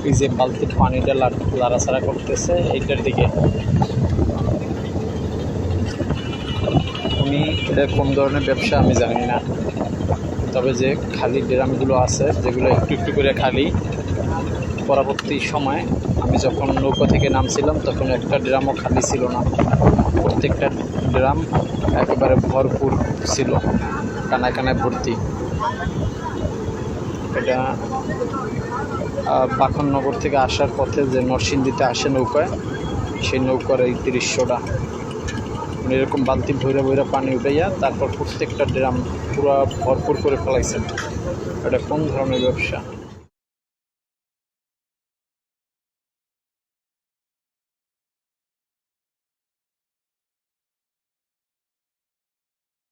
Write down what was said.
এই যে বালতির পানিটা লাড়াছাড়া করতেছে এইটার দিকে, উনি এটা কোন ধরনের ব্যবসা আমি জানি না, তবে যে খালি ড্রামগুলো আছে যেগুলো একটু একটু করে খালি, পরবর্তী সময় আমি যখন নৌকা থেকে নামছিলাম তখন একটা ড্রামও খালি ছিল না, প্রত্যেকটা ড্রাম একেবারে ভরপুর ছিল, কানায় কানায় ভর্তি। এটা বাখননগর থেকে আসার পথে যে নরসিংদীতে আসে নৌকায়, সেই নৌকার এই দৃশ্যটা এরকম বালতি ভৈরা ভৈরা পানি উঠাইয়া তারপর প্রত্যেকটা ড্রাম পুরো ভরপুর করে ফেলাইছেন। এটা কোন ধরনের ব্যবসা?